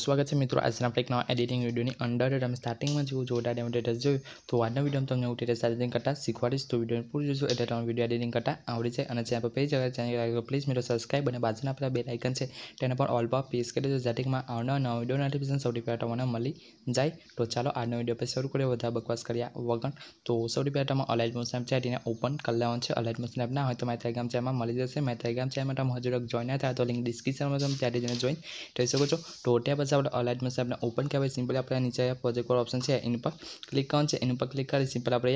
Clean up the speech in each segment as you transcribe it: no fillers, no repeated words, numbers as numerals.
स्वागत है मित्रों आज आप एक नवा एडिटिंग वीडियो ની અંદર તમે સ્ટાર્ટિંગમાં જેવું જોડા ડેમોટેટર જોયું તો આજના વિડીયોમાં તમને હું ટેરેસ એડિટિંગ કરતા શીખવાડીશ તો વિડીયોને પૂરું જોજો એટલે તમને વિડીયો એડિટિંગ કરતા આવડી જાય અને ચેનલ પર પેજ અગર ચેનલ લાગે પ્લીઝ મિત્રો સબસ્ક્રાઇબ અને બાજુના આપણા બેલ આઇકન છે તેને પણ ઓલ પર પ્રેસ કરી દેજો જેથી માં આવનારા નવા વિડીયો નોટિફિકેશન સૌથી પહેલા તમને મળી જાય તો ચાલો આજનો વિડીયો પર શરૂ કરીએ વધારે બકવાસ કર્યા વગર તો સૌથી પહેલા તમે અલાઇટ મોશન છે તેને ઓપન કરી લેવાનું છે અલાઇટ મોશન એપ ના હોય તો મારા ટેલિગ્રામ ચેનલમાં મળી જશે મારા ટેલિગ્રામ ચેનલમાં તમે હજુ તક જોઈન ના થાય તો લિંક ડિસ્ક્રિપ્શનમાં તમે ત્યાંથી જઈને જોઈન થઈ શકો છો तो त्या बस आप अलाइट में से अपने ओपन क्या सिंपली अपने नीचे प्रोजेक्ट पर ऑप्शन है इन पर क्लिक करना है इन पर क्लिक कर सिंपल आप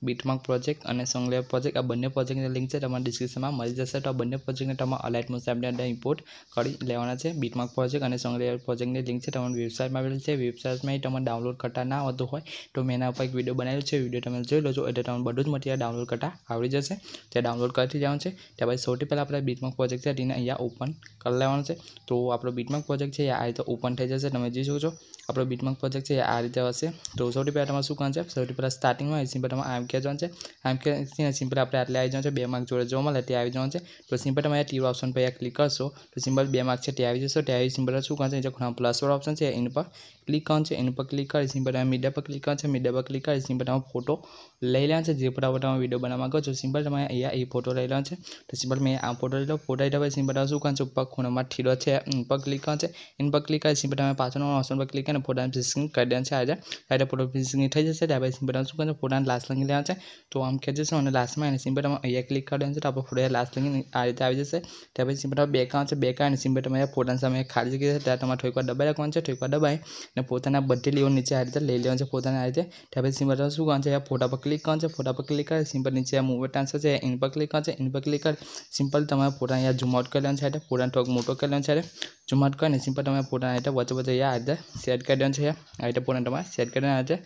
बीटमार्क प्रोजेक्ट और सोंगलेर प्रोजेक्ट आ बने प्रोजेक्ट लिंक है तमारे डिस्क्रिप्शन में मळी जशे तो बने प्रोजेक्ट ने तमारे अलाइट में से अपने अंदर इम्पोर्ट कर लेवाना है बीटमार्क प्रोजेक्ट और सोंगलेर प्रोजेक्ट ने लिंक है तमारी वेबसाइट में आवेली है वेबसाइट में तमारे डाउनलॉड करता ना होतो होय तो मैं एना पर एक विडियो बनाव्यो है विडियो तमे जोई लो एटले तमने बधुं ज मटीरियल डाउनलॉड करता आवड़ी जशे त्या डाउनलॉड करती जवानुं छे त्या बाद सौथी पहेला आपणे बीटमार्क प्रोजेक्ट है तेने अहींया ओपन कर लेवानुं छे तो आपणो बीटमार्क प्रोजेक्ट है आ रीते ओपन थई जशे तमे जोई शको छो आपणो बीटमार्क प्रोजेक्ट है आ रीते हशे तो सौथी पहेला तमारे शुं करवानुं छे सौथी पहेला स्टार्टिंग में सिंपल तमारे आम के जवानुं छे आम के सिंपल आपणे आटले आई जवानुं छे 2 मार्क जोड़े जोवा मळे ते आई जवानुं छे तो सिंपल तमे टीर ऑप्शन पर क्लिक करशो तो सिंपल 2 मार्क छे ते आई जशे त्यारे सिंपल शुं करवानुं छे जो प्लस वाळो ऑप्शन छे इन पर क्लिक करवानुं छे इन पर क्लिक करी सिंपल मीडिया पर क्लिक करवानुं छे मीडिया पर क्लिक करी सिंपल तमे फोटो लई लेवानो छे जे फोटा पर तमे विडियो बनाववा मांगो छो सिंपल तमे अहींया ए फोटो लई लेवानो छे तो सिंपल मैं आ फोटो लई लो फोटो लीधा पछी सिंपल शुं करवानुं छे ऊपर खूणामां ठीडो छे इन पर क्लिक करवानुं छे इन पर क्लिक करी सिंपल तमे पाछळनो ऑप्शन पर क्लिक करीने फोटाने फिनिशिंग करी देवानुं छे आ फोटो फिनिशिंग थई जशे त्यार पछी सिंपल शुं करवानुं फोटाने लास्ट लंगी लेवानो छे तो आम के जशो अने लास्ट में सिंपल तमे अहींया क्लिक करी देवानुं छे तो आपणो फोटो लास्ट लंगी आ रीते आवी जशे त्यार पछी सिंपल बेक आवशे बेक आवीने सिंपल तमे फोटानी सामे खाली जग्या छे त्यार तमारे थोड़ीक दबाई राखवानुं छे थोड़ीक दबाईने पोताना बधी लीओ नीचे आ रीते लई लेवानुं छे पोताने आ रीते त्यार पछी सिंपल शुं करवानुं छे फोटा पर क्लिक करवानुं छे फोटा पर क्लिक करी सिंपल नीचे मूव ट्रांसफर है इन पर क्लिक करवानुं छे इन पर क्लिक कर सिंपल तमारे फोटा अहींया झूम आउट करी लेवानुं छे फोटाने थोड़ोक मोटो करी लेवानुं छे झूम आउट करीने सिंपल तमारे फोटा आ रीते वच्चे वच्चे आ रीते सेट करी देवानुं छे आ रीते फोटाने तमारे सेट करी देवानुं छे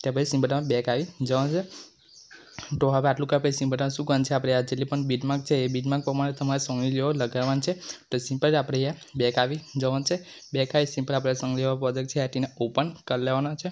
त्यार पछी सिंपल तमारे बेक आवी जवानुं छे तो हवे आटलू क्या सिंपल शुं करवानुं छे आपणे आ जेटली पण बीटमार्क छे ए बीटमार्क प्रमाणे तमारे सोंगलीओ लगाववानी छे तो सिंपल आपणे अहींया बेक आवी जवानुं छे बेक आवी सिंपल आपणे सोंगलीओ प्रोजेक्ट छे तेने ओपन कर लेवानो छे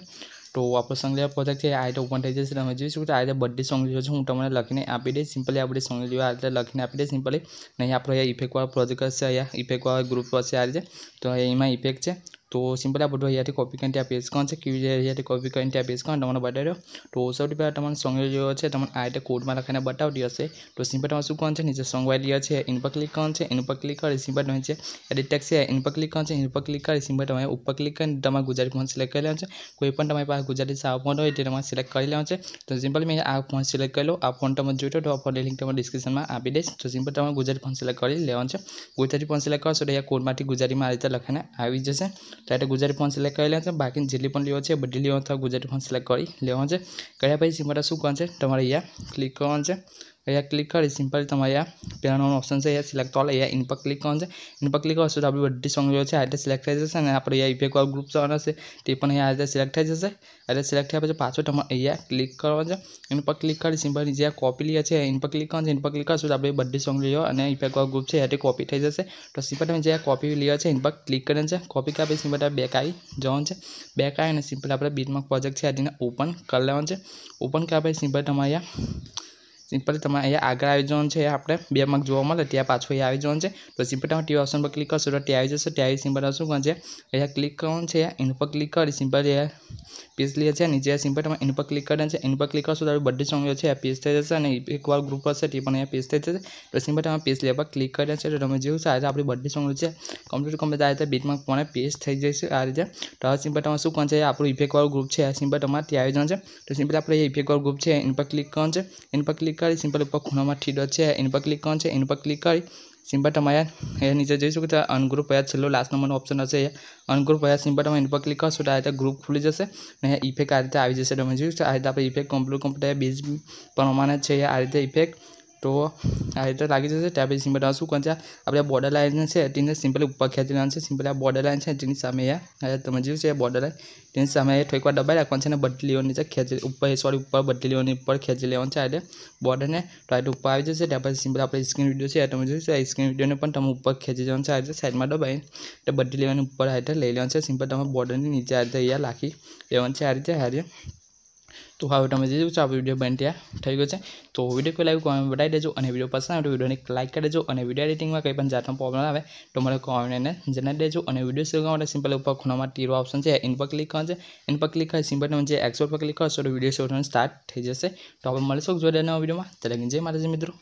तो आपणो सोंगलीओ प्रोजेक्ट है आ रीते ओपन थई जशे तमे जोई शको छो आ रीते बधी सोंगलीओ छे हूँ तमने लखीने आपी दईश सिंपली आपणी सोंगलीओ आ रीते लखीने आपी दईश सिंपली नहीं आपणो अहींया इफेक्ट वाळो प्रोजेक्ट हशे अहींया इफेक्ट वाळो ग्रुप हशे आ रीते तो एमां इफेक्ट छे तो सिंपल आ बधुं अहींयाथी कॉपी करीने त्यां पेस्ट करवानुं छे केवी रीते अहींयाथी कॉपी करीने त्यां पेस्ट करवानुं तमने बतावी दઉં तो सौथी पहेला तमने सोंगलीओ छे तमने आ रीते कोडमां लखीने बतावती हशे तो सिंपल तमारे शुं करवानुं छे नीचे सोंग वाळी लेयर छे इन पर क्लिक करवानुं छे इन पर क्लिक करी सिंपल नीचे एडिट टेक्स्ट है इन पर क्लिक करवानुं छे इन पर क्लिक करी सिंपल तमे ऊपर क्लिक करीने तमारे गुजराती फॉन्ट सिलेक्ट करी लेवानुं छे कोईपण तमारी पासे गुजराती साव फॉन्ट होय ते तमारे सिलेक्ट करी लेवानुं छे तो सिंपल मैं आ फॉन्ट सिलेक्ट करी लो आ फॉन्ट तमे जोईतो तो आ फॉन्टनी लिंक तमे डिस्क्रिप्शन में आपी दईश तो सिंपल तमे गुजराती फॉन्ट सिलेक्ट करी लेवानुं छे गुजराती फॉन्ट सिलेक्ट करशो तो अहींया कोडमांथी गुजरातीमां आ रीते लखीने आवी जशे तो आ रीते गुजराती फॉन्ट सिलेक्ट करी लेवानुं छे बाकी जेटली पण लीओ छे बधी लीओ अथवा गुजराती फॉन्ट सिलेक्ट करी लेवानुं छे कर्या पछी सिंपल शुं करवानुं छे तमारे अहींया क्लिक करवानुं छे अहींया क्लिक करी सिंपल तमारे अहींया पेलानो ऑप्शन है सिलेक्ट ऑल अहींया इन पर क्लिक करवानुं छे इन पर क्लिक करशो तो आपणी बधी सोंगलीओ छे आ रीते सिलेक्ट थई जशे अने आपणे अहींया इफेक्ट वाळो ग्रुप जवानो छे ते पण अहींया आ रीते सिलेक्ट थई जशे आ रीते सिलेक्ट थया पछी पाछो तमारे अहींया क्लिक करवानुं छे इन पर क्लिक करी सिंपल नीचे कॉपी लीयर छे इन पर क्लिक करवानुं छे इन पर क्लिक करशो तो आपणी बधी सोंगलीओ अने इफेक्ट वाळो ग्रुप छे एथी कॉपी थई जशे तो सिंपल तमे जे कॉपी लीयर छे इन पर क्लिक करीने छे कॉपी कर्या पछी सिंपल बेक आई जवानुं छे बेक आवीने सिंपल आपणे बीटमार्क प्रोजेक्ट छे तेने ओपन कर लेवानुं छे ओपन कर्या पछी सिंपल तमारे अहींया सिंपल तमारे अहींया आगळ आवी जवानुं छे आपणे 2 मार्क जोवा मळे त्यां पाछुं अहींया आवी जवानुं छे तो सिंपल तमे टी ऑप्शन पर क्लिक करशो तो ते आवी जशे त्यारे सिंपल शुं करवानुं छे अहींया क्लिक करवानुं छे इन पर क्लिक करी सिंपल अहींया पेज लीयर छे नीचे सिंपल तमे इन पर क्लिक करी देवानुं छे इन पर क्लिक करशो तो बधी सोंगलीओ छे पेज थई जशे अने एक वाळो ग्रुप हशे ते पण अहींया पेज थई जशे तो सिंपल तमे पेज लीयर पर क्लिक करी देवानुं छे तो तमे जोयुं छे आ रीते आपणी बधी सोंगलीओ छे कम्प्लीट आ रीते बीटमार्क प्रमाणे पेज थई जशे आ रीते तो हवे सिंपल तमे शुं करवानुं छे आपणो इफेक्ट वाळो ग्रुप छे सिंपल तमारे त्यां आवी जवानुं छे तो सिंपल आपणे इफेक्ट वाळो ग्रुप छे इन पर क्लिक करवानुं छे इन पर क्लिक करी सिंपल ऊपर खूणामां ठीडो छे इन पर क्लिक करवानुं छे इन पर क्लिक करी सिंपल तमारे अहींया नीचे जोई शको छो अनग्रुप अहींया छेल्लो लास्ट नंबरनो ऑप्शन हशे अनग्रुप अहींया सिंपल तमे इन पर क्लिक करशो तो आ रीते ग्रुप खुली जशे अने इफेक्ट आ रीते आवी जशे तमे जोयुं छे आ रीते आपणे इफेक्ट कम्प्लीट बेज प्रमाणे छे आ रीते इफेक्ट तो आ रीते लागी जशे त्यार पछी सिंपल शुं करवानुं छे आपणे बॉर्डर लाइन छे तेने सिंपल ऊपर खेंची लेवानुं छे सिंपल आ बॉर्डर लाइन छे तेनी सामे अहींया तमे जोयुं छे बॉर्डर लाइन तेनी सामे थोड़ीक वार दबाई राखवानुं छे अने बधी लीओ नीचे खेंची ऊपर बधी लीओनी ऊपर खेंची लेवानुं छे आ रीते बॉर्डर ने तो आ रीते ऊपर आवी जशे त्यार पछी सिंपल आपणे स्क्रीन विडियो छे तमे जोयुं छे स्क्रीन विडियो ने पण तमे ऊपर खेंची जवानुं छे आ रीते साइडमां दबाई तो बधी लीओनी ऊपर आ रीते लई लेवानुं छे सिंपल तमे बॉर्डर नी नीचे आ रीते अहींया लाखी लेवानुं छे आ रीते તો હવે તમે જે જોશો આ વિડીયો બની તૈયાર થઈ ગયો છે। તો વિડીયો કોઈ લાગ્યું કોમેન્ટ બતાવી દેજો અને વિડીયો પસંદ આવે તો વિડીયોને લાઈક કરી દેજો અને વિડીયો એડિટિંગમાં કંઈ પણ જાતનો પ્રોબ્લેમ આવે તો મને કોમેન્ટને જણાવી દેજો। અને વિડીયો શરૂ કરવા માટે સિમ્પલ ઉપર ખૂણામાં તીર ઓપ્શન છે એન પર ક્લિક કરજો। એન પર ક્લિક કરી સિમ્પલ તમે જે એક્સપોર્ટ પર ક્લિક કરશો તો વિડીયો શરૂ થવાનું સ્ટાર્ટ થઈ જશે। તો આપણે મળીશું જોડાના વિડીયોમાં। ત્યારે જય માતાજી મિત્રો।